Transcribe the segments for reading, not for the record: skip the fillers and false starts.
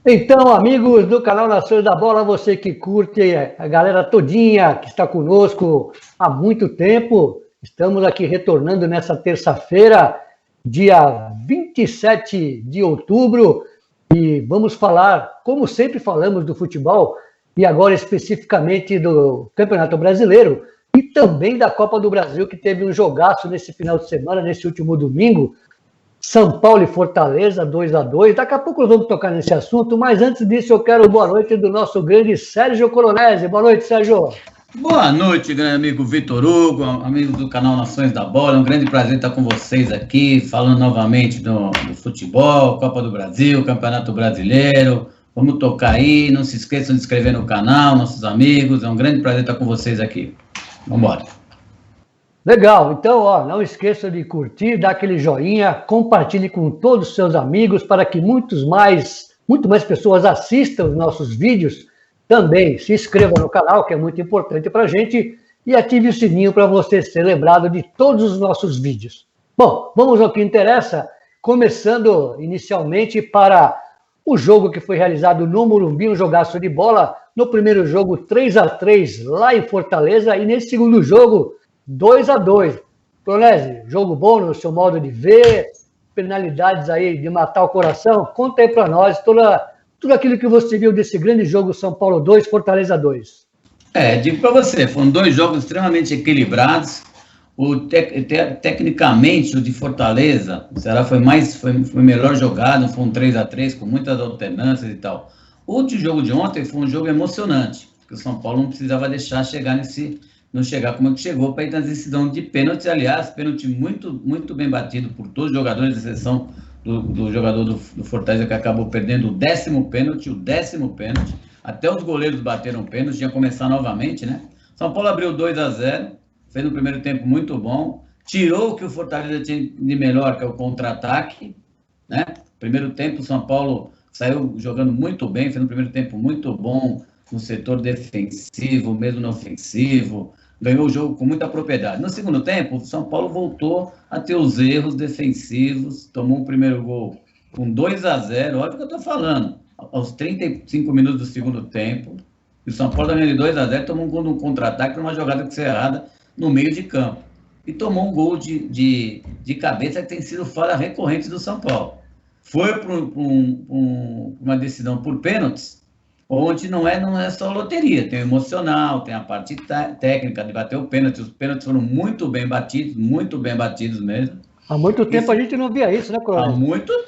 Então, amigos do canal Nações da Bola, você que curte, a galera todinha que está conosco há muito tempo, estamos aqui retornando nessa terça-feira, dia 27 de outubro, e vamos falar, como sempre falamos, do futebol, e agora especificamente do Campeonato Brasileiro, e também da Copa do Brasil, que teve um jogaço nesse final de semana, nesse último domingo, São Paulo e Fortaleza, 2-2. Daqui a pouco nós vamos tocar nesse assunto, mas antes disso eu quero boa noite do nosso grande Sérgio Coronese. Boa noite, Sérgio. Boa noite, grande amigo Vitor Hugo, amigo do canal Nações da Bola. É um grande prazer estar com vocês aqui, falando novamente do futebol, Copa do Brasil, Campeonato Brasileiro. Vamos tocar aí, não se esqueçam de se inscrever no canal, nossos amigos. É um grande prazer estar com vocês aqui. Vamos embora. Legal, então não esqueça de curtir, dar aquele joinha, compartilhe com todos os seus amigos para que muito mais pessoas assistam os nossos vídeos. Também se inscreva no canal, que é muito importante para a gente, e ative o sininho para você ser lembrado de todos os nossos vídeos. Bom, vamos ao que interessa, começando inicialmente para o jogo que foi realizado no Morumbi, um jogaço de bola. No primeiro jogo, 3-3 lá em Fortaleza, e nesse segundo jogo, 2-2. Coronese, jogo bom no seu modo de ver, penalidades aí de matar o coração. Conta aí para nós tudo aquilo que você viu desse grande jogo São Paulo 2, Fortaleza 2. Digo para você, foram dois jogos extremamente equilibrados. Tecnicamente, o de Fortaleza, o Ceará foi melhor jogado, foi um 3-3 com muitas alternâncias e tal. O jogo de ontem foi um jogo emocionante, porque o São Paulo não precisava deixar não chegar como é que chegou para ir na decisão de pênalti. Aliás, pênalti muito, muito bem batido por todos os jogadores, exceção do jogador do Fortaleza, que acabou perdendo o décimo pênalti. Até os goleiros bateram pênalti, ia começar novamente, né? São Paulo abriu 2-0, fez um primeiro tempo muito bom, tirou o que o Fortaleza tinha de melhor, que é o contra-ataque, né? Primeiro tempo, o São Paulo saiu jogando muito bem, fez um primeiro tempo muito bom no setor defensivo, mesmo no ofensivo, ganhou o jogo com muita propriedade. No segundo tempo, o São Paulo voltou a ter os erros defensivos, tomou o primeiro gol com 2-0, olha o que eu estou falando, aos 35 minutos do segundo tempo, e o São Paulo ganhou de 2-0, tomou um gol num contra-ataque, numa jogada que foi errada no meio de campo, e tomou um gol de cabeça que tem sido falha recorrente do São Paulo. Foi para uma decisão por pênaltis, onde não é só loteria, tem o emocional, tem a parte técnica de bater o pênalti. Os pênaltis foram muito bem batidos mesmo. Há muito tempo a gente não via isso, né, Coronel? Há muito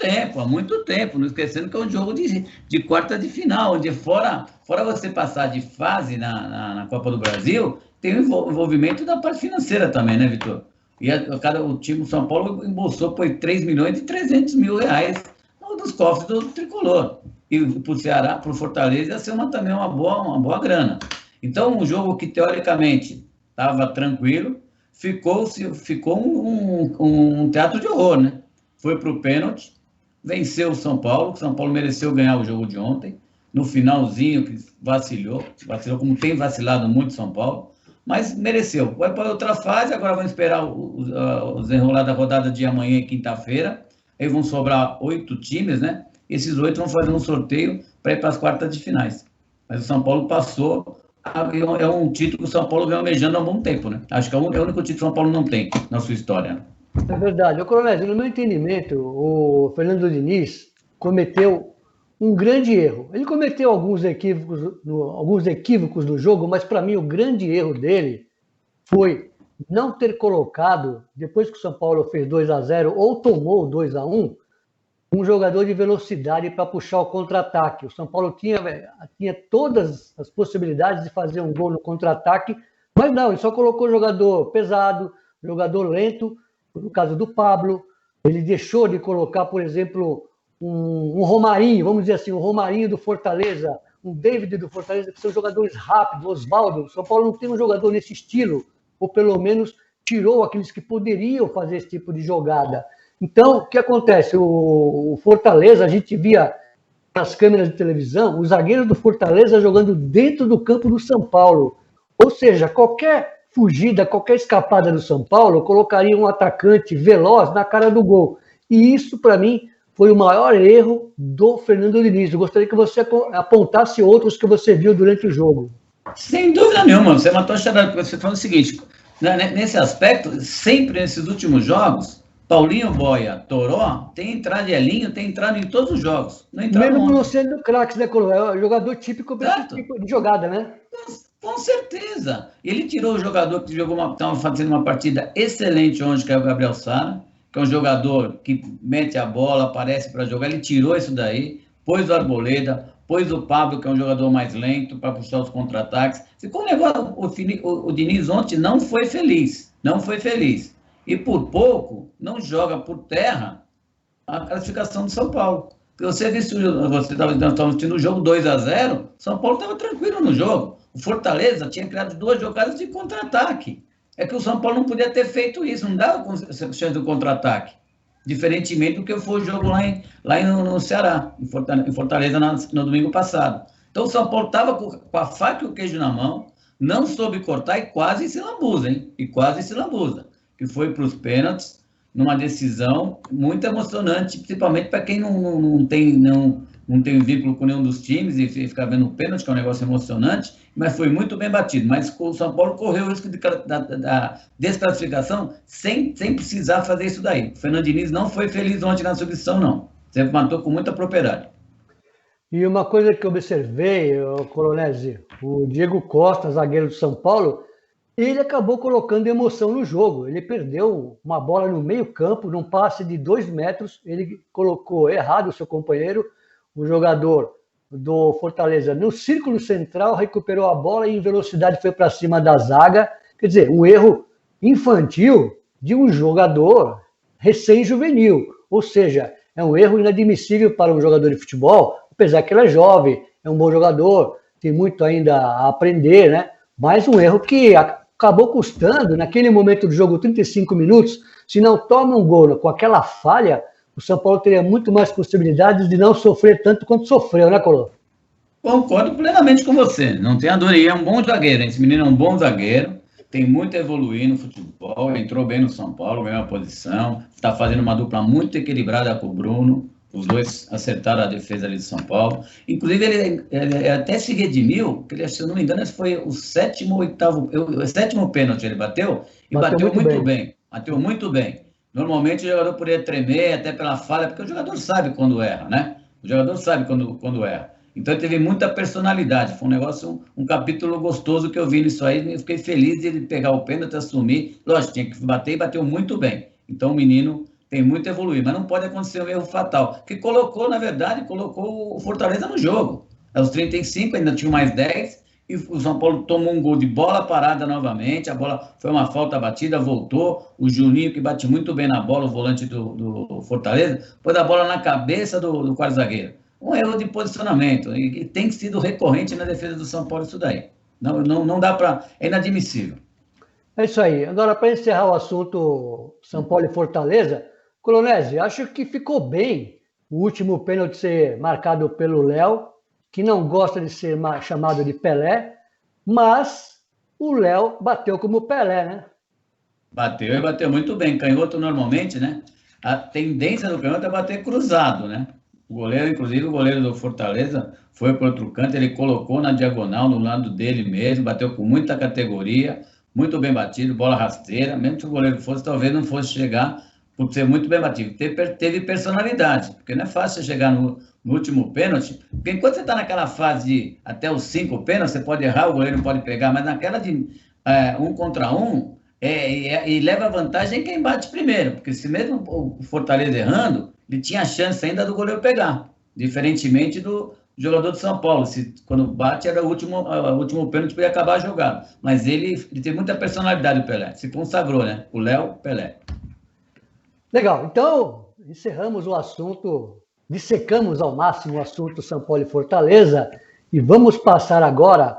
tempo, não esquecendo que é um jogo de quarta de final, onde fora você passar de fase na Copa do Brasil, tem o envolvimento da parte financeira também, né, Vitor? E o time do São Paulo embolsou por 3 milhões e 300 mil reais dos cofres do Tricolor. E para o Ceará, para o Fortaleza, ia ser também uma boa grana. Então, um jogo que, teoricamente, estava tranquilo, ficou um teatro de horror, né? Foi para o pênalti, venceu o São Paulo mereceu ganhar o jogo de ontem, no finalzinho, que vacilou como tem vacilado muito São Paulo, mas mereceu. Vai para outra fase, agora vamos esperar o desenrolar da rodada de amanhã e quinta-feira. Aí vão sobrar 8 times, né? Esses 8 vão fazer um sorteio para ir para as quartas de finais. Mas o São Paulo passou, é um título que o São Paulo vem almejando há um bom tempo, né? Acho que é o único título que o São Paulo não tem na sua história. É verdade. Coronel, no meu entendimento, o Fernando Diniz cometeu um grande erro. Ele cometeu alguns equívocos no jogo, mas para mim o grande erro dele foi não ter colocado, depois que o São Paulo fez 2-0 ou tomou 2-1, um jogador de velocidade para puxar o contra-ataque. O São Paulo tinha todas as possibilidades de fazer um gol no contra-ataque, mas não, ele só colocou jogador pesado, jogador lento, no caso do Pablo. Ele deixou de colocar, por exemplo, um Romarinho, vamos dizer assim, um Romarinho do Fortaleza, um David do Fortaleza, que são jogadores rápidos, Osvaldo. O São Paulo não tem um jogador nesse estilo, ou pelo menos tirou aqueles que poderiam fazer esse tipo de jogada. Então, o que acontece? O Fortaleza, a gente via nas câmeras de televisão, os zagueiros do Fortaleza jogando dentro do campo do São Paulo. Ou seja, qualquer fugida, qualquer escapada do São Paulo colocaria um atacante veloz na cara do gol. E isso, para mim, foi o maior erro do Fernando Diniz? Eu gostaria que você apontasse outros que você viu durante o jogo. Sem dúvida nenhuma, você matou a charada, porque você falou o seguinte, nesse aspecto, sempre nesses últimos jogos, Paulinho Boia, Toró, tem entrado, e Elinho tem entrado em todos os jogos. Mesmo não sendo craques, né, Colo? É um jogador típico desse tipo de jogada, né? Com certeza. Ele tirou o jogador que estava fazendo uma partida excelente hoje, que é o Gabriel Sara, que é um jogador que mete a bola, aparece para jogar. Ele tirou isso daí, pôs o Arboleda, pôs o Pablo, que é um jogador mais lento, para puxar os contra-ataques. Ficou um negócio. O Diniz ontem não foi feliz. Não foi feliz. E por pouco não joga por terra a classificação do São Paulo. Você viu, nós estávamos assistindo o jogo 2-0, São Paulo estava tranquilo no jogo. O Fortaleza tinha criado 2 jogadas de contra-ataque. É que o São Paulo não podia ter feito isso, não dava chance do contra-ataque. Diferentemente do que foi o jogo lá no Ceará, em Fortaleza, no domingo passado. Então o São Paulo estava com a faca e o queijo na mão, não soube cortar e quase se lambuza, hein? E quase se lambuza. Que foi para os pênaltis, numa decisão muito emocionante, principalmente para quem não tem vínculo com nenhum dos times e fica vendo o pênalti, que é um negócio emocionante, mas foi muito bem batido. Mas o São Paulo correu o risco da desclassificação sem precisar fazer isso daí. O Fernando Diniz não foi feliz ontem na substituição, não. Sempre matou com muita propriedade. E uma coisa que eu observei, Coronese, o Diego Costa, zagueiro do São Paulo, ele acabou colocando emoção no jogo. Ele perdeu uma bola no meio-campo, num passe de 2 metros. Ele colocou errado o seu companheiro, o jogador do Fortaleza, no círculo central, recuperou a bola e em velocidade foi para cima da zaga. Quer dizer, um erro infantil de um jogador recém-juvenil. Ou seja, é um erro inadmissível para um jogador de futebol, apesar que ele é jovem, é um bom jogador, tem muito ainda a aprender, né? Mas um erro que acabou custando, naquele momento do jogo, 35 minutos, se não toma um gol com aquela falha, o São Paulo teria muito mais possibilidades de não sofrer tanto quanto sofreu, né, Colo? Concordo plenamente com você, não tem a dúvida, e é um bom zagueiro, esse menino é um bom zagueiro, tem muito a evoluir no futebol, entrou bem no São Paulo, ganhou a posição, está fazendo uma dupla muito equilibrada com o Bruno, os dois acertaram a defesa ali de São Paulo. Inclusive, ele até se redimiu, porque, se eu não me engano, esse foi o 7º ou 8º, o 7º pênalti ele bateu, e bateu muito bem. Bateu muito bem. Normalmente o jogador poderia tremer até pela falha, porque o jogador sabe quando erra, né? O jogador sabe quando erra. Então ele teve muita personalidade. Foi um negócio, um capítulo gostoso que eu vi nisso aí. Eu fiquei feliz de ele pegar o pênalti, assumir. Lógico, tinha que bater e bateu muito bem. Então o menino tem muito a evoluir, mas não pode acontecer um erro fatal. Que colocou o Fortaleza no jogo. Aos 35, ainda tinha mais 10, e o São Paulo tomou um gol de bola parada novamente, a bola foi uma falta batida, voltou, o Juninho, que bate muito bem na bola, o volante do Fortaleza, pôs a bola na cabeça do quarto zagueiro. Um erro de posicionamento, e tem sido recorrente na defesa do São Paulo isso daí. Não dá para... É inadmissível. É isso aí. Agora, para encerrar o assunto São Paulo e Fortaleza, Colonese, acho que ficou bem o último pênalti ser marcado pelo Léo, que não gosta de ser chamado de Pelé, mas o Léo bateu como Pelé, né? Bateu muito bem. Canhoto normalmente, né? A tendência do canhoto é bater cruzado, né? O goleiro, inclusive o goleiro do Fortaleza, foi para outro canto, ele colocou na diagonal, no lado dele mesmo, bateu com muita categoria, muito bem batido, bola rasteira, mesmo se o goleiro fosse, talvez não fosse chegar por ser muito bem batido. Teve personalidade, porque não é fácil chegar no último pênalti, porque enquanto você está naquela fase de até os 5 pênaltis, você pode errar, o goleiro não pode pegar, mas naquela de 1 contra 1, e leva vantagem quem bate primeiro, porque se mesmo o Fortaleza errando, ele tinha a chance ainda do goleiro pegar, diferentemente do jogador de São Paulo, quando bate era o último pênalti para ele acabar a jogada, mas ele teve muita personalidade, o Pelé, se consagrou, né? O Léo Pelé. Legal, então encerramos o assunto, dissecamos ao máximo o assunto São Paulo e Fortaleza e vamos passar agora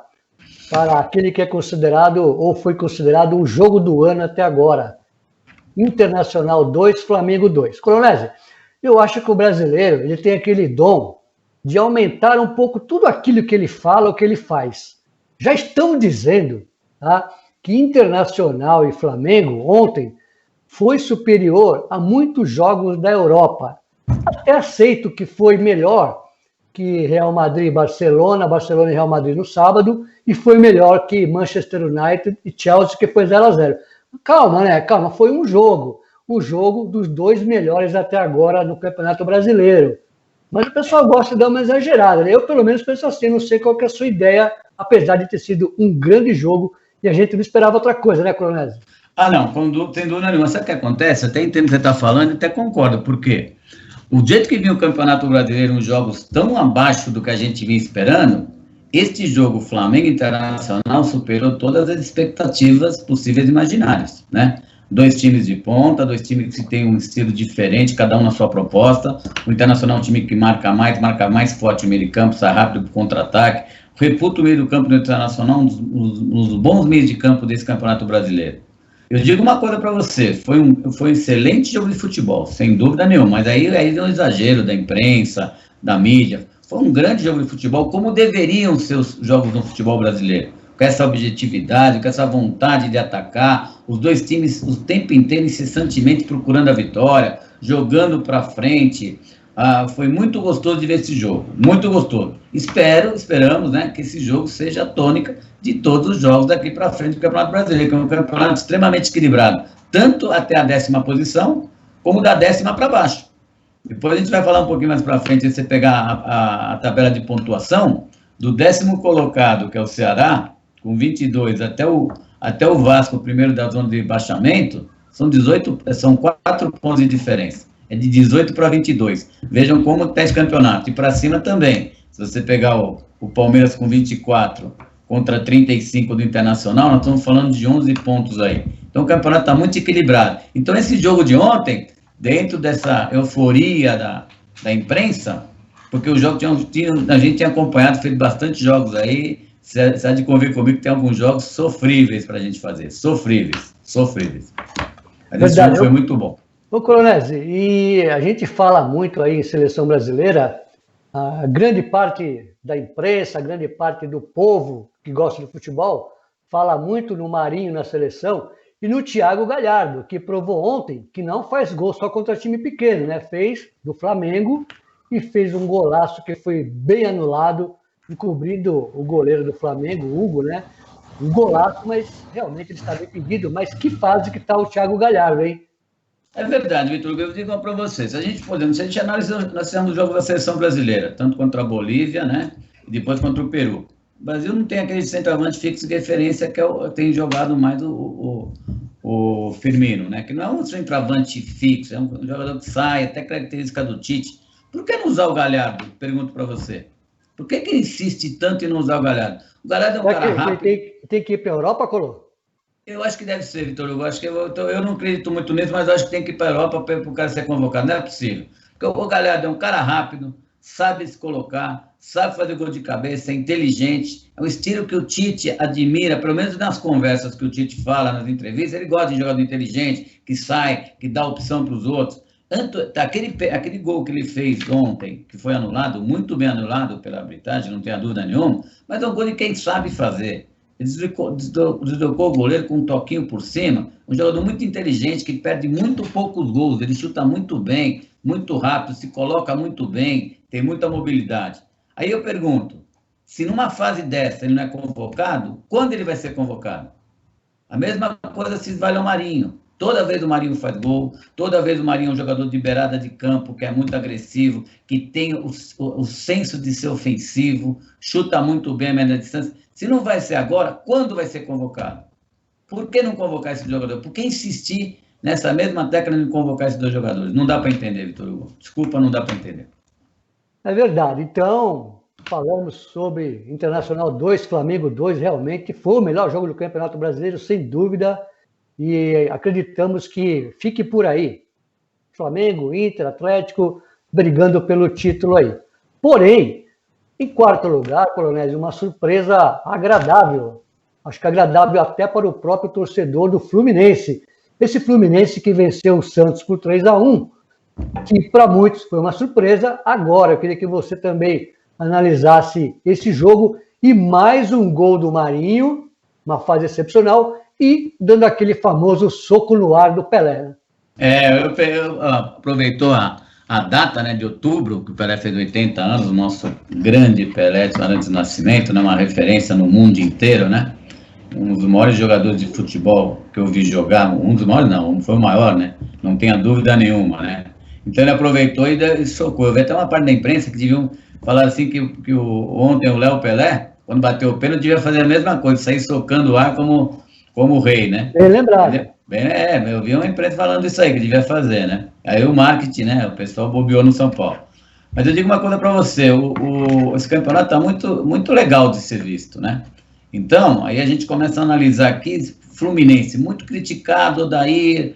para aquele que é considerado ou foi considerado o jogo do ano até agora. Internacional 2, Flamengo 2. Coronese, eu acho que o brasileiro ele tem aquele dom de aumentar um pouco tudo aquilo que ele fala, o que ele faz. Já estão dizendo, tá, que Internacional e Flamengo ontem foi superior a muitos jogos da Europa. até aceito que foi melhor que Real Madrid e Barcelona, Barcelona e Real Madrid no sábado, e foi melhor que Manchester United e Chelsea, que foi 0-0. Calma, né? Calma, foi um jogo. O jogo dos dois melhores até agora no Campeonato Brasileiro. Mas o pessoal gosta de dar uma exagerada, né? Eu, pelo menos, penso assim, não sei qual que é a sua ideia, apesar de ter sido um grande jogo, e a gente não esperava outra coisa, né, Coronel? Não, sem dúvida nenhuma. Sabe o que acontece? Até entendo o que você está falando e até concordo, porque o jeito que vinha o Campeonato Brasileiro, uns jogos tão abaixo do que a gente vinha esperando, este jogo Flamengo Internacional superou todas as expectativas possíveis e imaginárias, né? Dois times de ponta, dois times que têm um estilo diferente, cada um na sua proposta. O Internacional é um time que marca mais forte o meio de campo, sai rápido para o contra-ataque. Reputa o meio do campo do Internacional, um dos bons meios de campo desse Campeonato Brasileiro. Eu digo uma coisa para você, foi um excelente jogo de futebol, sem dúvida nenhuma, mas aí é um exagero da imprensa, da mídia. Foi um grande jogo de futebol, como deveriam ser os jogos no futebol brasileiro. Com essa objetividade, com essa vontade de atacar, os dois times o tempo inteiro incessantemente procurando a vitória, jogando para frente. Foi muito gostoso de ver esse jogo, muito gostoso. Esperamos, né, que esse jogo seja a tônica de todos os jogos daqui para frente do Campeonato Brasileiro, que é um campeonato extremamente equilibrado, tanto até a 10ª posição, como da 10ª para baixo. Depois a gente vai falar um pouquinho mais para frente, se você pegar a tabela de pontuação, do 10º colocado, que é o Ceará, com 22, até o Vasco, o primeiro da zona de rebaixamento, são 4 pontos de diferença. É de 18 para 22. Vejam como está esse campeonato. E para cima também. Se você pegar o Palmeiras com 24 contra 35 do Internacional, nós estamos falando de 11 pontos aí. Então o campeonato está muito equilibrado. Então esse jogo de ontem, dentro dessa euforia da imprensa, porque o jogo a gente tinha acompanhado, feito bastante jogos aí, você há de convir comigo que tem alguns jogos sofríveis para a gente fazer. Sofríveis. Mas esse jogo foi muito bom. Ô, Coronese, e a gente fala muito aí em seleção brasileira, a grande parte da imprensa, a grande parte do povo que gosta de futebol, fala muito no Marinho na seleção e no Thiago Galhardo, que provou ontem que não faz gol só contra time pequeno, né? Fez do Flamengo e fez um golaço que foi bem anulado, encobrindo o goleiro do Flamengo, o Hugo, né? Um golaço, mas realmente ele está defendido. Mas que fase que está o Thiago Galhardo, hein? É verdade, Vitor, eu digo para você, se a gente analisa, nós fizemos o jogo da seleção brasileira, tanto contra a Bolívia, né, e depois contra o Peru. O Brasil não tem aquele centroavante fixo de referência que tem jogado mais o Firmino, né, que não é um centroavante fixo, é um jogador que sai, até característica do Tite. Por que não usar o Galhardo? Pergunto para você. Por que insiste tanto em não usar o Galhardo? O Galhardo é um cara rápido. Tem que ir para a Europa, Colô? Eu acho que deve ser, Vitor Hugo. Eu não acredito muito nisso, mas eu acho que tem que ir para a Europa para o cara ser convocado. Não é possível. Porque o Galhardo é um cara rápido, sabe se colocar, sabe fazer gol de cabeça, é inteligente. É um estilo que o Tite admira, pelo menos nas conversas que o Tite fala, nas entrevistas. Ele gosta de jogador inteligente, que sai, que dá opção para os outros. Aquele gol que ele fez ontem, que foi anulado, muito bem anulado pela arbitragem, não tenha dúvida nenhuma, mas é um gol de quem sabe fazer. Ele deslocou o goleiro com um toquinho por cima, um jogador muito inteligente, que perde muito poucos gols, ele chuta muito bem, muito rápido, se coloca muito bem, tem muita mobilidade. Aí eu pergunto, se numa fase dessa ele não é convocado, quando ele vai ser convocado? A mesma coisa se vale ao Marinho. Toda vez o Marinho faz gol, toda vez o Marinho é um jogador de beirada de campo, que é muito agressivo, que tem o senso de ser ofensivo, chuta muito bem a média distância. Se não vai ser agora, quando vai ser convocado? Por que não convocar esse jogador? Por que insistir nessa mesma técnica de convocar esses dois jogadores? Não dá para entender, Vitor Hugo. Desculpa, não dá para entender. É verdade. Então, falamos sobre Internacional 2, Flamengo 2, realmente foi o melhor jogo do Campeonato Brasileiro, sem dúvida, e acreditamos que fique por aí. Flamengo, Inter, Atlético, brigando pelo título aí. Porém, em quarto lugar, Coronel, uma surpresa agradável. Acho que agradável até para o próprio torcedor do Fluminense. Esse Fluminense que venceu o Santos por 3-1, que para muitos foi uma surpresa. Agora, eu queria que você também analisasse esse jogo e mais um gol do Marinho, uma fase excepcional, e dando aquele famoso soco no ar do Pelé. Aproveitou a data, né, de outubro, que o Pelé fez 80 anos, o nosso grande Pelé de Arantes do Nascimento, né, uma referência no mundo inteiro, né? Um dos maiores jogadores de futebol que eu vi jogar, um dos maiores não, foi o maior, né? Não tenha dúvida nenhuma, né? Então ele aproveitou e socou. Eu vi até uma parte da imprensa que deviam falar assim que ontem o Léo Pelé, quando bateu o pênalti, devia fazer a mesma coisa, sair socando o ar como o rei, né? Bem lembrado. Eu vi uma imprensa falando isso aí, que devia fazer, né? Aí o marketing, né? O pessoal bobeou no São Paulo. Mas eu digo uma coisa para você, esse campeonato está muito, muito legal de ser visto, né? Então, aí a gente começa a analisar aqui, Fluminense, muito criticado, o Daír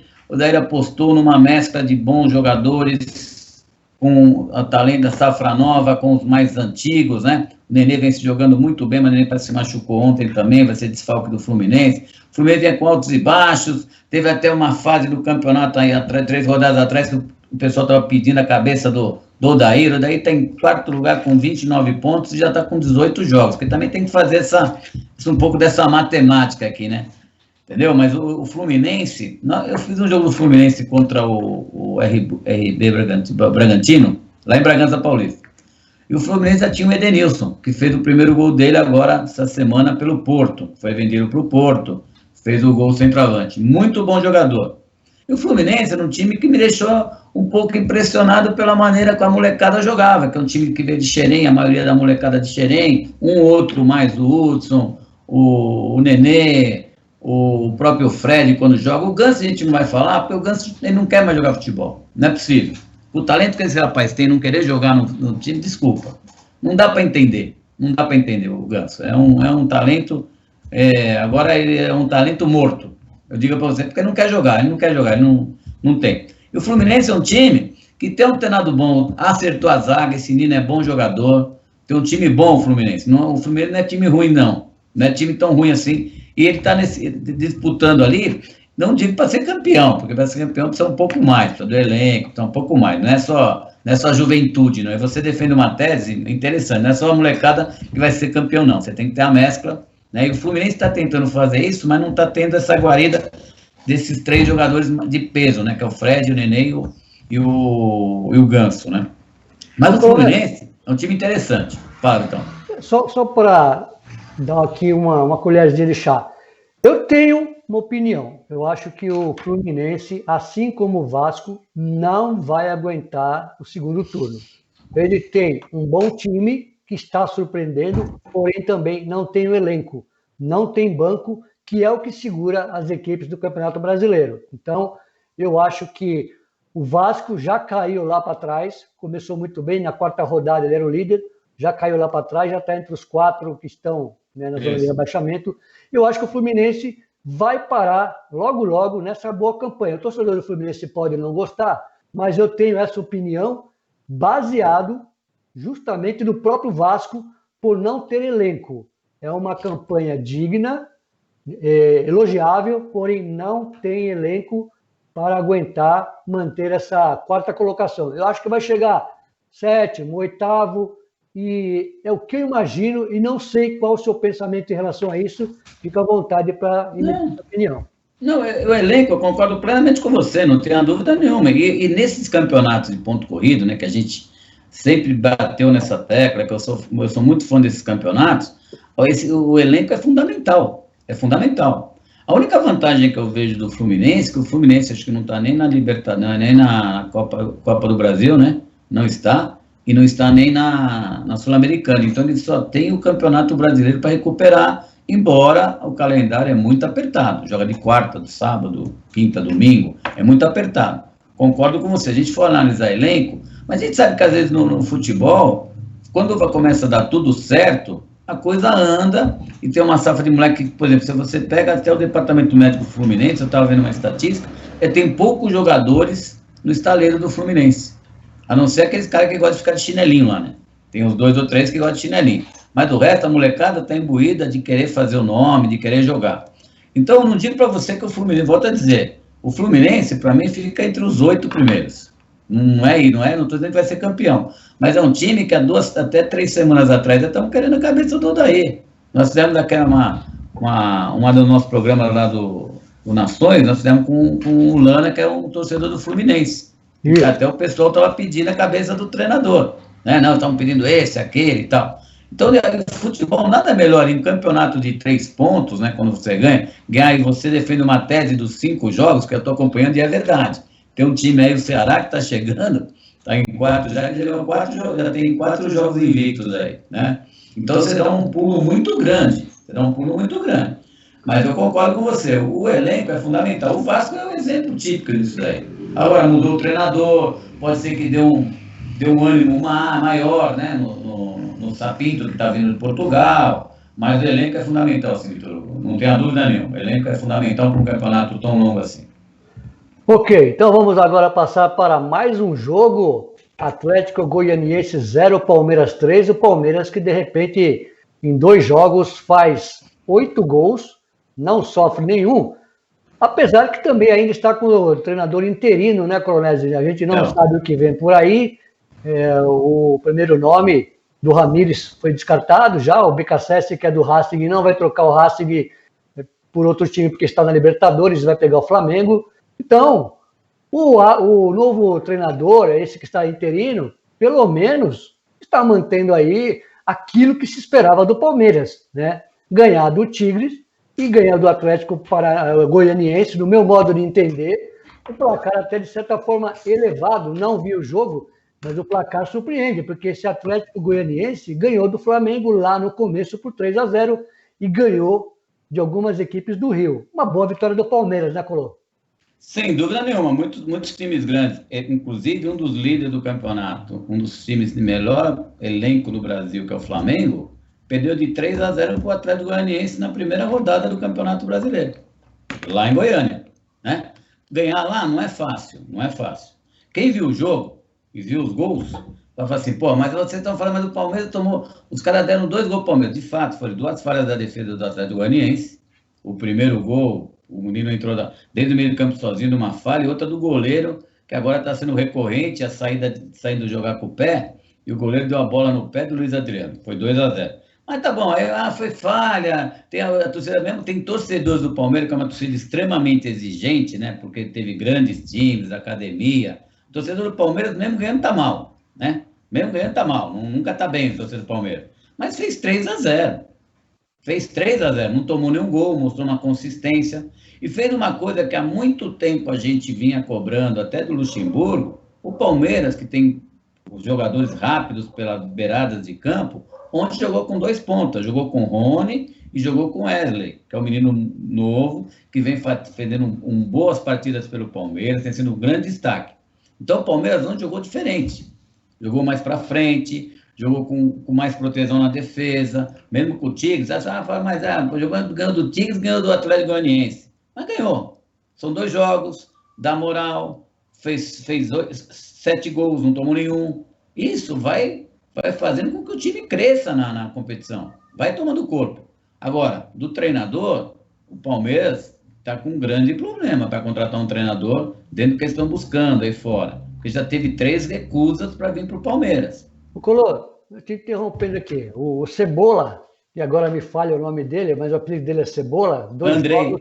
apostou numa mescla de bons jogadores, com o talento da safra nova, com os mais antigos, né? O Nenê vem se jogando muito bem, mas o Nenê parece que se machucou ontem também, vai ser desfalque do Fluminense. O Fluminense vem com altos e baixos, teve até uma fase do campeonato aí, 3 rodadas atrás, que o pessoal estava pedindo a cabeça do Odair. O Odair está em 4º lugar com 29 pontos e já está com 18 jogos, porque também tem que fazer um pouco dessa matemática aqui, né? Entendeu? Mas o Fluminense, eu fiz um jogo do Fluminense contra o RB Bragantino, lá em Bragança Paulista. E o Fluminense já tinha o Edenilson, que fez o primeiro gol dele agora, essa semana, pelo Porto. Foi vendido para o Porto, fez o gol centroavante. Muito bom jogador. E o Fluminense era um time que me deixou um pouco impressionado pela maneira que a molecada jogava, que é um time que veio de Xerém, a maioria da molecada de Xerém, um outro mais o Hudson, o Nenê, o próprio Fred quando joga. O Ganso a gente não vai falar, porque o Ganso ele não quer mais jogar futebol. Não é possível. O talento que esse rapaz tem não querer jogar no time, desculpa. Não dá para entender. Não dá para entender o Ganso. É um talento... agora ele é um talento morto. Eu digo para você, porque ele não quer jogar, ele não tem. E o Fluminense é um time que tem um treinador bom, acertou a zaga, esse Nino é bom jogador, tem um time bom o Fluminense. O Fluminense não é time ruim, não é time tão ruim assim, e ele está disputando ali, não digo para ser campeão, porque para ser campeão precisa um pouco mais, precisa do elenco, precisa um pouco mais, não é só a juventude, não é? Você defende uma tese interessante, não é só a molecada que vai ser campeão, não, você tem que ter a mescla, né? E o Fluminense está tentando fazer isso, mas não está tendo essa guarida desses 3 jogadores de peso, né? Que é o Fred, o Nenê e o Ganso, né? Mas o Fluminense é um time interessante. Fala, então. Só para dar aqui uma colherzinha de chá. Eu tenho uma opinião. Eu acho que o Fluminense, assim como o Vasco, não vai aguentar o segundo turno. Ele tem um bom time que está surpreendendo, porém também não tem o elenco, não tem banco, que é o que segura as equipes do Campeonato Brasileiro. Então, eu acho que o Vasco já caiu lá para trás, começou muito bem, na 4ª rodada ele era o líder, já caiu lá para trás, já está entre os 4 que estão, né, na zona de rebaixamento. Eu acho que o Fluminense vai parar logo nessa boa campanha. O torcedor do Fluminense pode não gostar, mas eu tenho essa opinião baseado justamente no próprio Vasco, por não ter elenco. É uma campanha digna, elogiável, porém não tem elenco para aguentar manter essa 4ª colocação. Eu acho que vai chegar 7º, 8º, e é o que eu imagino, e não sei qual o seu pensamento em relação a isso. Fica à vontade para emitir sua opinião. Não, o elenco, eu concordo plenamente com você, não tenho dúvida nenhuma. E nesses campeonatos de ponto corrido, né, que a gente sempre bateu nessa tecla, que eu sou muito fã desses campeonatos, o elenco é fundamental. É fundamental. A única vantagem que eu vejo do Fluminense, que o Fluminense acho que não está nem na Libertadores, nem na Copa do Brasil, né? Não está, e não está nem na Sul-Americana. Então ele só tem o Campeonato Brasileiro para recuperar, embora o calendário é muito apertado. Joga de quarta, do sábado, quinta, domingo, é muito apertado. Concordo com você. A gente for analisar elenco, mas a gente sabe que às vezes no futebol, quando começa a dar tudo certo, a coisa anda e tem uma safra de moleque, por exemplo, se você pega até o departamento médico do Fluminense, eu estava vendo uma estatística, tem poucos jogadores no estaleiro do Fluminense, a não ser aqueles caras que gostam de ficar de chinelinho lá, né? Tem uns 2 ou 3 que gostam de chinelinho, mas do resto a molecada está imbuída de querer fazer o nome, de querer jogar. Então eu não digo para você que o Fluminense, volto a dizer, o Fluminense para mim fica entre os 8 primeiros. Não estou dizendo que vai ser campeão, mas é um time que até 3 semanas atrás já estavam querendo a cabeça do Odair. Nós fizemos uma do nosso programa lá do Nações, nós fizemos com o Lana, que é um torcedor do Fluminense. E até o pessoal estava pedindo a cabeça do treinador, né? Não, estamos pedindo esse, aquele e tal. Então, o futebol nada melhor em campeonato de 3 pontos, né? Quando você ganhar e você defende uma tese dos 5 jogos, que eu estou acompanhando, e é verdade. Tem um time aí, o Ceará, que está chegando, está em 4, já ganhou 4 jogos, já tem 4 jogos invictos aí, né? Então, você dá um pulo muito grande, Mas eu concordo com você, o elenco é fundamental. O Vasco é um exemplo típico disso daí. Agora, mudou o treinador, pode ser que deu um ânimo maior, né, no Sapinto, que está vindo de Portugal, mas o elenco é fundamental, assim, Vitor, não tenha dúvida nenhuma. O elenco é fundamental para um campeonato tão longo assim. Ok, então vamos agora passar para mais um jogo. Atlético Goianiense 0, Palmeiras 3. O Palmeiras que, de repente, em 2 jogos faz 8 gols, não sofre nenhum, apesar que também ainda está com o treinador interino, né, Coronel? A gente não sabe o que vem por aí. O primeiro nome do Ramírez foi descartado já, o BKSS, que é do Racing, não vai trocar o Racing por outro time porque está na Libertadores, vai pegar o Flamengo. Então, o novo treinador, esse que está interino, pelo menos está mantendo aí aquilo que se esperava do Palmeiras, né? Ganhar do Tigres e ganhar do Atlético Goianiense, no meu modo de entender, o placar até de certa forma elevado, não vi o jogo, mas o placar surpreende, porque esse Atlético Goianiense ganhou do Flamengo lá no começo por 3-0 e ganhou de algumas equipes do Rio. Uma boa vitória do Palmeiras, né, Colô? Sem dúvida nenhuma, muitos times grandes, inclusive um dos líderes do campeonato, um dos times de melhor elenco no Brasil, que é o Flamengo, perdeu de 3-0 para o Atlético Goianiense na primeira rodada do Campeonato Brasileiro, lá em Goiânia, né? Ganhar lá não é fácil. Quem viu o jogo e viu os gols, vai falar assim, pô, mas vocês estão falando, mas o Palmeiras tomou, os caras deram 2 gols para o Palmeiras. De fato, foram 2 falhas da defesa do Atlético Goianiense. O primeiro gol, o menino entrou desde o meio do campo sozinho numa falha, e outra do goleiro, que agora está sendo recorrente, saindo jogar com o pé, e o goleiro deu a bola no pé do Luiz Adriano. Foi 2-0. Mas tá bom, foi falha, tem a torcida mesmo, tem torcedores do Palmeiras, que é uma torcida extremamente exigente, né? Porque teve grandes times, academia. O torcedor do Palmeiras, mesmo ganhando, tá mal, né? Nunca tá bem o torcedor do Palmeiras. Mas fez 3-0. Não tomou nenhum gol, mostrou uma consistência. E fez uma coisa que há muito tempo a gente vinha cobrando, até do Luxemburgo, o Palmeiras, que tem os jogadores rápidos pelas beiradas de campo, ontem jogou com 2 pontas, jogou com Rony e jogou com Wesley, que é um menino novo, que vem fazendo boas partidas pelo Palmeiras, tem sido um grande destaque. Então o Palmeiras ontem jogou diferente, jogou mais para frente, jogou com mais proteção na defesa, mesmo com o Tigres, ganhou do Tigres, ganhou do Atlético Goianiense, mas ganhou. São 2 jogos, dá moral, fez 7 gols, não tomou nenhum. Isso vai fazendo com que o time cresça na competição. Vai tomando corpo. Agora, do treinador, o Palmeiras está com um grande problema para contratar um treinador dentro do que eles estão buscando aí fora. Porque já teve 3 recusas para vir para o Palmeiras. O Colô, eu te interrompendo aqui. O Cebola, e agora me falha o nome dele, mas o apelido dele é Cebola.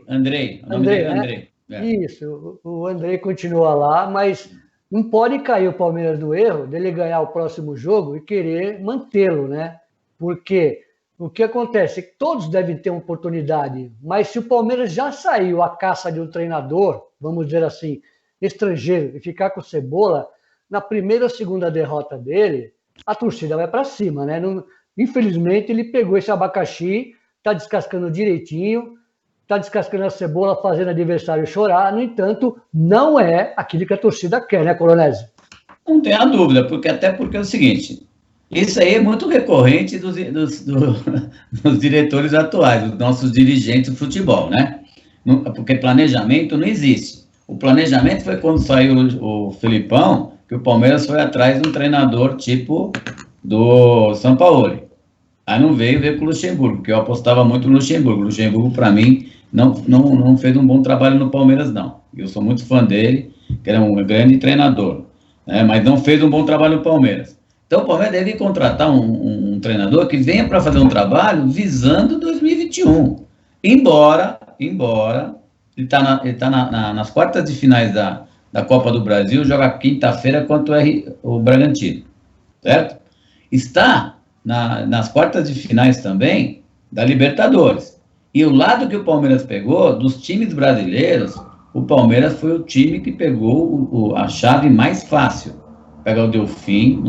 Andrei. O nome dele é Andrei. Isso, o Andrei continua lá, mas não pode cair o Palmeiras do erro dele ganhar o próximo jogo e querer mantê-lo, né? Porque o que acontece é que todos devem ter uma oportunidade, mas se o Palmeiras já saiu à caça de um treinador, vamos dizer assim, estrangeiro, e ficar com o Cebola, na primeira ou segunda derrota dele, a torcida vai para cima, né? Infelizmente, ele pegou esse abacaxi, está descascando direitinho, está descascando a cebola, fazendo o adversário chorar. No entanto, não é aquilo que a torcida quer, né, Coronese? Não tenha dúvida, porque é o seguinte, isso aí é muito recorrente dos diretores atuais, dos nossos dirigentes do futebol, né? Porque planejamento não existe. O planejamento foi quando saiu o Felipão, que o Palmeiras foi atrás de um treinador tipo do São Paulo. Aí não veio com o Luxemburgo, porque eu apostava muito no Luxemburgo. O Luxemburgo, para mim, não fez um bom trabalho no Palmeiras, não. Eu sou muito fã dele, que era um grande treinador, né? Mas não fez um bom trabalho no Palmeiras. Então o Palmeiras deve contratar um treinador que venha para fazer um trabalho visando 2021. Embora ele está nas quartas de finais da Copa do Brasil, joga quinta-feira contra o Bragantino, certo? Está nas quartas de finais também da Libertadores. E o lado que o Palmeiras pegou, dos times brasileiros, o Palmeiras foi o time que pegou a chave mais fácil. Pega o Delfim,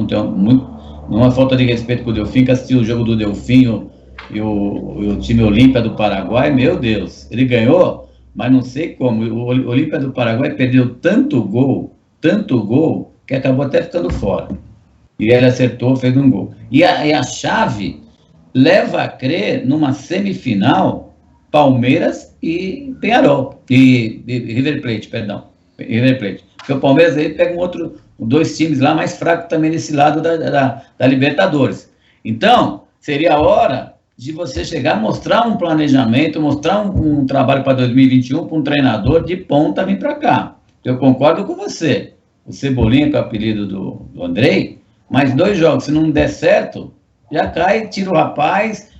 não é falta de respeito com o Delfim, que assistiu o jogo do Delfim e o time Olímpia do Paraguai, meu Deus, ele ganhou, mas não sei como, o Olímpia do Paraguai perdeu tanto gol, que acabou até ficando fora. E ele acertou, fez um gol. E a chave leva a crer numa semifinal Palmeiras e Peñarol, e River Plate, perdão. River Plate. Porque o Palmeiras aí pega dois times lá mais fracos também nesse lado da Libertadores. Então, seria a hora de você chegar, mostrar um planejamento, mostrar um trabalho para 2021 para um treinador de ponta vir para cá. Eu concordo com você. O Cebolinha, que é o apelido do Andrei, mais 2 jogos, se não der certo, já cai, tira o rapaz,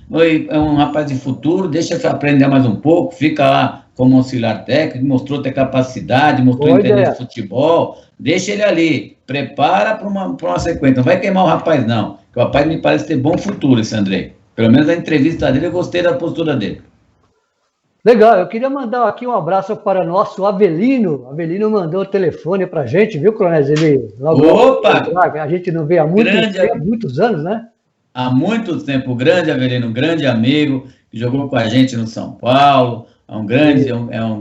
é um rapaz de futuro, deixa ele aprender mais um pouco, fica lá como auxiliar técnico, mostrou ter capacidade, mostrou entender de futebol, deixa ele ali, prepara para uma sequência, não vai queimar o rapaz não, que o rapaz me parece ter bom futuro, esse Andrei. Pelo menos a entrevista dele, eu gostei da postura dele. Legal, eu queria mandar aqui um abraço para nosso Avelino. Avelino mandou o telefone para a gente, viu, Cronés? Ele Opa! A gente não vê há muitos anos, né? Há muito tempo, grande Avelino, um grande amigo, que jogou com a gente no São Paulo, é um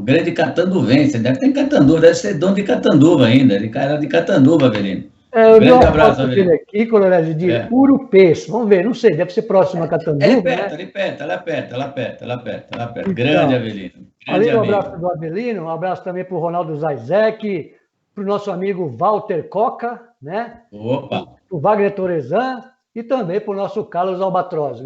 grande catanduvense, deve ter em Catanduva, deve ser dono de Catanduva ainda, ele era de Catanduva, Avelino. Um grande abraço, Avelino. Aqui, Cronés, de Urupês, vamos ver, não sei, deve ser próximo a Catanduva, Ela é perto, grande Avelino. Além do abraço do Avelino, um abraço também para o Ronaldo Zaizek, para o nosso amigo Walter Coca, né? Opa! O Wagner Torezan, e também para o nosso Carlos Albatroz.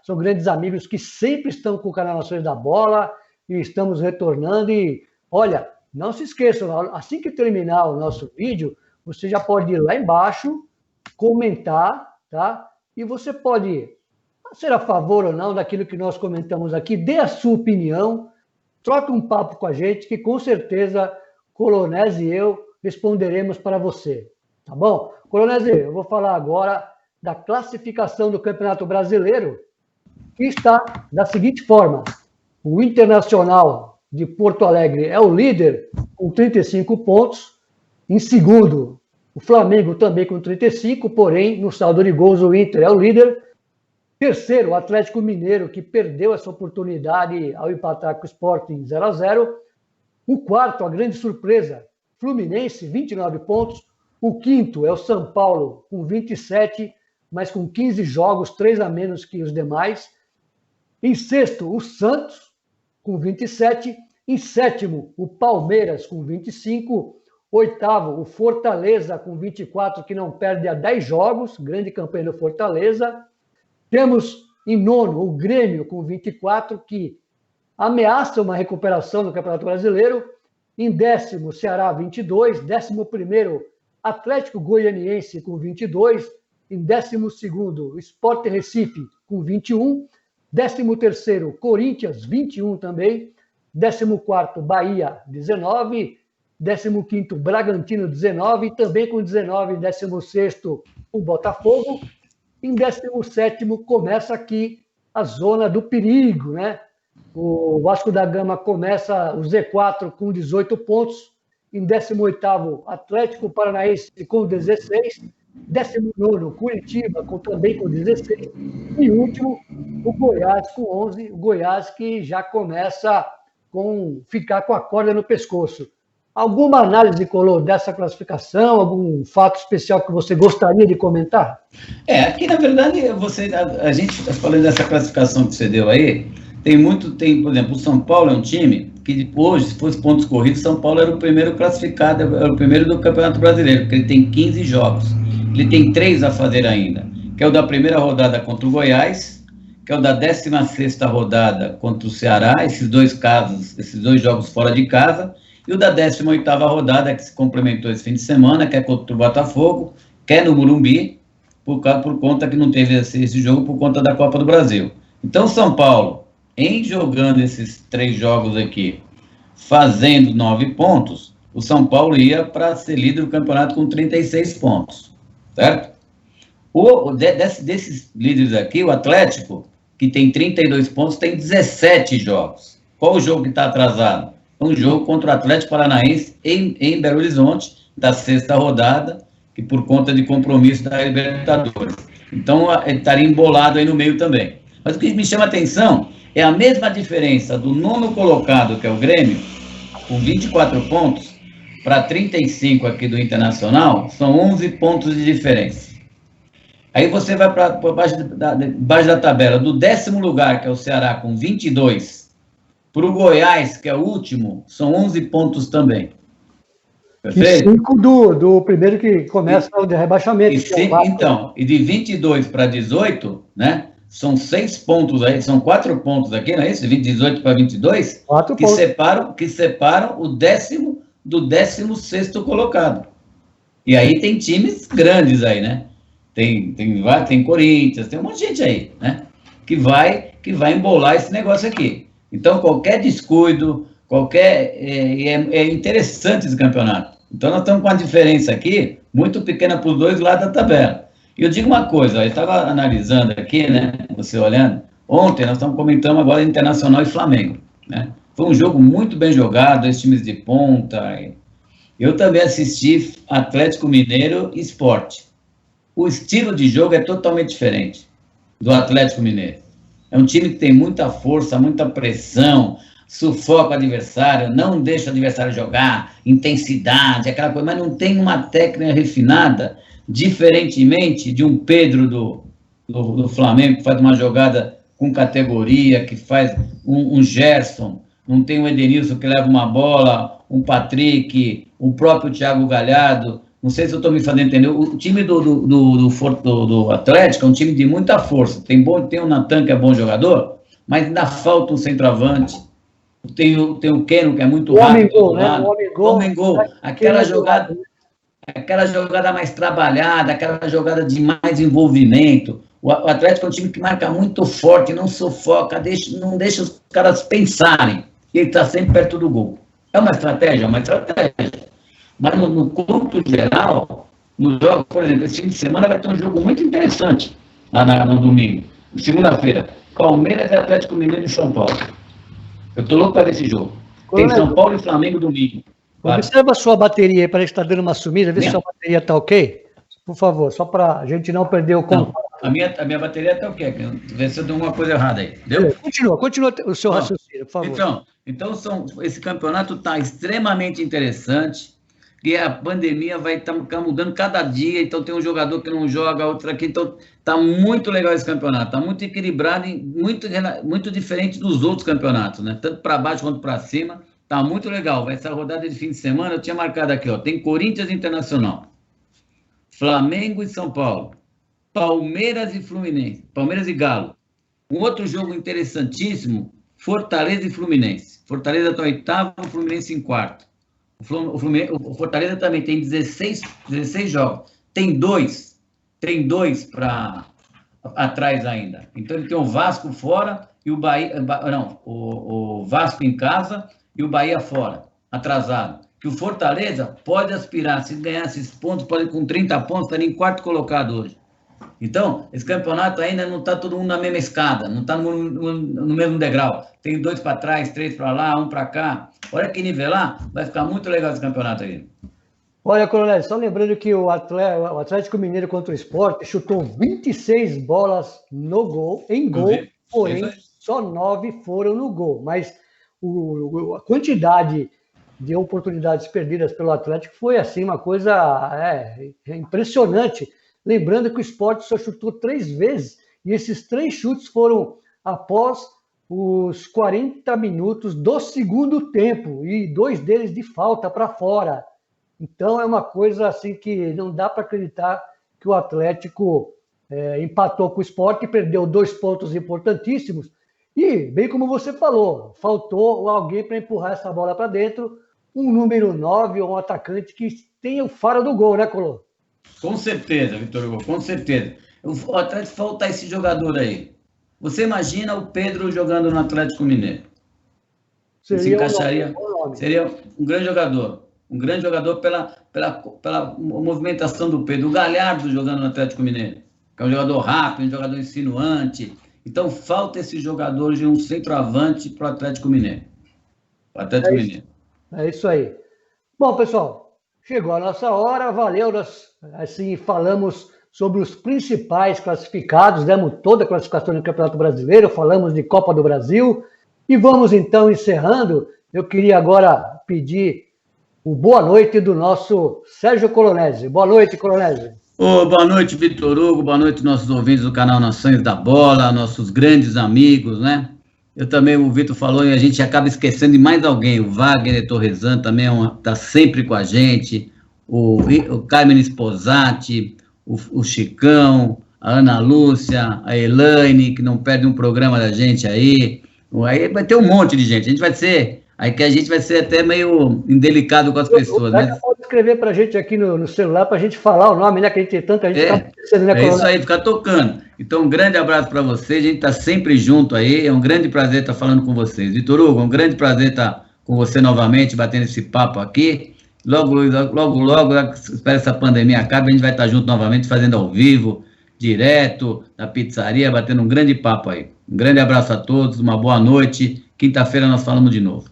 São grandes amigos que sempre estão com o canal Nações da Bola e estamos retornando. E, olha, não se esqueçam, assim que terminar o nosso vídeo, você já pode ir lá embaixo, comentar, tá? E você pode ser a favor ou não daquilo que nós comentamos aqui, dê a sua opinião, troque um papo com a gente, que com certeza Colonese e eu responderemos para você. Tá bom? Colonese, eu vou falar agora da classificação do Campeonato Brasileiro, que está da seguinte forma: o Internacional de Porto Alegre é o líder com 35 pontos, em segundo o Flamengo também com 35, porém no saldo de gols o Inter é o líder, terceiro o Atlético Mineiro, que perdeu essa oportunidade ao empatar com o Sport em 0-0, o quarto, a grande surpresa, Fluminense, 29 pontos, o quinto é o São Paulo com 27, mas com 15 jogos, 3 a menos que os demais. Em sexto, o Santos, com 27. Em sétimo, o Palmeiras, com 25. Oitavo, o Fortaleza, com 24, que não perde há 10 jogos. Grande campanha do Fortaleza. Temos em nono o Grêmio, com 24, que ameaça uma recuperação no Campeonato Brasileiro. Em décimo, Ceará, 22. 11º, Atlético Goianiense, com 22. Em 12º, Sport Recife, com 21. 13º, Corinthians, 21 também. 14º, Bahia, 19. 15º, Bragantino, 19. E também com 19, 16º, o Botafogo. Em 17º, começa aqui a zona do perigo, né? O Vasco da Gama começa o Z4 com 18 pontos. Em 18º, Atlético Paranaense com 16. 19º, Curitiba, também com 16. E último, o Goiás com 11. O Goiás que já começa ficar com a corda no pescoço. Alguma análise, Colô, dessa classificação? Algum fato especial que você gostaria de comentar? Aqui, na verdade, a gente falando dessa classificação que você deu aí, por exemplo, o São Paulo é um time que hoje, se fosse pontos corridos, São Paulo era o primeiro classificado, era o primeiro do Campeonato Brasileiro, porque ele tem 15 jogos. Ele tem 3 a fazer ainda, que é o da primeira rodada contra o Goiás, que é o da 16ª rodada contra o Ceará, esses dois jogos fora de casa, e o da 18ª rodada, que se complementou esse fim de semana, que é contra o Botafogo, que é no Morumbi, por conta que não teve esse jogo por conta da Copa do Brasil. Então, São Paulo, em jogando esses 3 jogos aqui, fazendo 9 pontos, o São Paulo ia para ser líder do campeonato com 36 pontos, certo? Desses líderes aqui, o Atlético, que tem 32 pontos, tem 17 jogos. Qual o jogo que está atrasado? Um jogo contra o Atlético Paranaense em Belo Horizonte, da 6ª rodada, que por conta de compromisso da Libertadores. Então, ele estaria embolado aí no meio também. Mas o que me chama a atenção é a mesma diferença do 9º colocado, que é o Grêmio, com 24 pontos, para 35 aqui do Internacional, são 11 pontos de diferença. Aí você vai para baixo da tabela, do 10º lugar, que é o Ceará, com 22, para o Goiás, que é o último, são 11 pontos também. Perfeito? E 5 do primeiro que começa o de rebaixamento. Então, e de 22 para 18, né? São 6 pontos aí, são 4 pontos aqui, não é isso? De 18 para 22, que separam o 10º do 16º colocado. E aí tem times grandes aí, né? Tem Corinthians, tem um monte de gente aí, né? Que vai embolar esse negócio aqui. Então, qualquer descuido, é interessante esse campeonato. Então, nós estamos com uma diferença aqui muito pequena para os dois lados da tabela. E eu digo uma coisa, eu estava analisando aqui, né? Você olhando, ontem nós estamos comentando agora Internacional e Flamengo, né? Foi um jogo muito bem jogado, dois times de ponta. Eu também assisti Atlético Mineiro e Sport. O estilo de jogo é totalmente diferente do Atlético Mineiro. É um time que tem muita força, muita pressão, sufoca o adversário, não deixa o adversário jogar, intensidade, aquela coisa, mas não tem uma técnica refinada, diferentemente de um Pedro do Flamengo, que faz uma jogada com categoria, que faz um Gerson, não tem um Edenilson que leva uma bola, um Patrick, o próprio Thiago Galhardo. Não sei se eu estou me fazendo entender. O time do Atlético é um time de muita força. Tem o Natan, que é bom jogador, mas ainda falta um centroavante. Tem o Keno, que é muito rápido. O homem-gol. Aquela jogada mais trabalhada, aquela jogada de mais envolvimento. O Atlético é um time que marca muito forte, não sufoca, não deixa os caras pensarem. E ele está sempre perto do gol. É uma estratégia, Mas no conto geral, nos jogos, por exemplo, esse fim de semana vai ter um jogo muito interessante lá no domingo. Segunda-feira, Palmeiras e Atlético Mineiro de São Paulo. Eu estou louco para ver esse jogo. Tem São Paulo e Flamengo domingo. Observa a sua bateria aí, para estar dando uma sumida, vê se a sua bateria está ok. Por favor, só para a gente não perder o contato. A minha bateria está ok. Vê se eu dei alguma coisa errada aí. Entendeu? Continua o seu raciocínio, por favor. Então esse campeonato está extremamente interessante. E a pandemia vai estar mudando cada dia, então tem um jogador que não joga, outro aqui, então está muito legal esse campeonato, está muito equilibrado e muito diferente dos outros campeonatos, né? Tanto para baixo quanto para cima, está muito legal. Essa rodada de fim de semana, eu tinha marcado aqui, ó, tem Corinthians Internacional, Flamengo e São Paulo, Palmeiras e Fluminense, Palmeiras e Galo. Um outro jogo interessantíssimo, Fortaleza e Fluminense. Fortaleza está em 8º, Fluminense em 4º. O Fortaleza também tem 16 jogos. Tem dois para atrás ainda. Então ele tem o Vasco fora e o Bahia. Não, o Vasco em casa e o Bahia fora, atrasado. Que o Fortaleza pode aspirar, se ganhar esses pontos, pode com 30 pontos, estaria em 4º colocado hoje. Então, esse campeonato ainda não está todo mundo na mesma escada, não está no mesmo degrau. Tem 2 para trás, 3 para lá, 1 para cá. Olha que nivelar, vai ficar muito legal esse campeonato aí. Olha, Coronel, só lembrando que o Atlético Mineiro contra o Sport chutou 26 bolas em gol, porém só 9 foram no gol. Mas a quantidade de oportunidades perdidas pelo Atlético foi assim, uma coisa impressionante. Lembrando que o Sport só chutou 3 vezes, e esses 3 chutes foram após os 40 minutos do segundo tempo, e 2 deles de falta para fora. Então é uma coisa assim que não dá para acreditar que o Atlético empatou com o Sport e perdeu 2 pontos importantíssimos. E, bem como você falou, faltou alguém para empurrar essa bola para dentro, um número 9 ou um atacante que tenha o faro do gol, né, Colô? Com certeza, Vitor Hugo, com certeza. O Atlético falta esse jogador aí. Você imagina o Pedro jogando no Atlético Mineiro? Se encaixaria, seria um grande jogador. Um grande jogador pela movimentação do Pedro. O Galhardo jogando no Atlético Mineiro, que é um jogador rápido, um jogador insinuante. Então, falta esse jogador de um centroavante para o Atlético Mineiro. É isso aí. Bom, pessoal, chegou a nossa hora, valeu. Nós, assim, falamos sobre os principais classificados, demos toda a classificação do Campeonato Brasileiro, falamos de Copa do Brasil. E vamos, então, encerrando. Eu queria agora pedir o boa noite do nosso Sérgio Colonese. Boa noite, Colonese. Boa noite, Vitor Hugo. Boa noite, nossos ouvintes do canal Nações da Bola, nossos grandes amigos, né? Eu também, o Vitor falou, e a gente acaba esquecendo de mais alguém. O Wagner Torresan também está sempre com a gente. O Carmen Sposati, o Chicão, a Ana Lúcia, a Elaine, que não perde um programa da gente aí. Aí vai ter um monte de gente. Aí que a gente vai ser até meio indelicado com as pessoas, né? Pode escrever pra gente aqui no celular pra gente falar o nome, né? Que a gente tem tanta gente tá pensando, né, isso aí, ficar tocando. Então, um grande abraço para vocês. A gente tá sempre junto aí. É um grande prazer estar falando com vocês. Vitor Hugo, um grande prazer estar com você novamente, batendo esse papo aqui. Logo, espero essa pandemia acabe, a gente vai estar junto novamente, fazendo ao vivo, direto, na pizzaria, batendo um grande papo aí. Um grande abraço a todos, uma boa noite. Quinta-feira nós falamos de novo.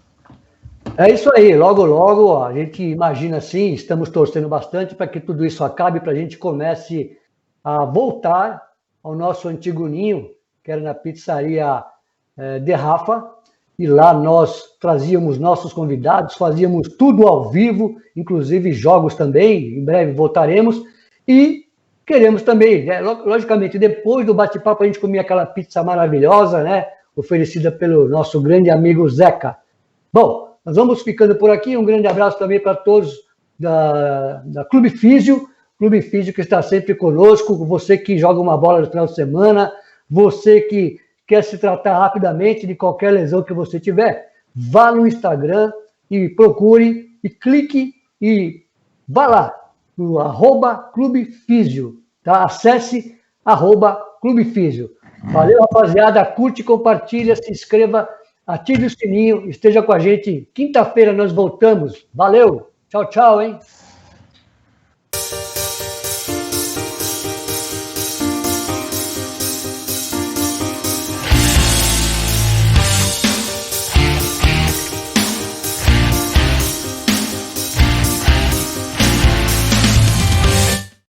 É isso aí, logo, a gente imagina assim, estamos torcendo bastante para que tudo isso acabe, para a gente comece a voltar ao nosso antigo ninho, que era na pizzaria de Rafa, e lá nós trazíamos nossos convidados, fazíamos tudo ao vivo, inclusive jogos também, em breve voltaremos, e queremos também, né, logicamente, depois do bate-papo a gente comia aquela pizza maravilhosa, né, oferecida pelo nosso grande amigo Zeca. Bom, nós vamos ficando por aqui. Um grande abraço também para todos da Clube Físio que está sempre conosco. Você que joga uma bola no final de semana, você que quer se tratar rapidamente de qualquer lesão que você tiver, vá no Instagram e procure e clique e vá lá no @Clube Físio, tá? Acesse @Clube Físio. Valeu, rapaziada. Curte, compartilha, se inscreva. Ative o sininho, esteja com a gente. Quinta-feira nós voltamos. Valeu. Tchau, tchau, hein?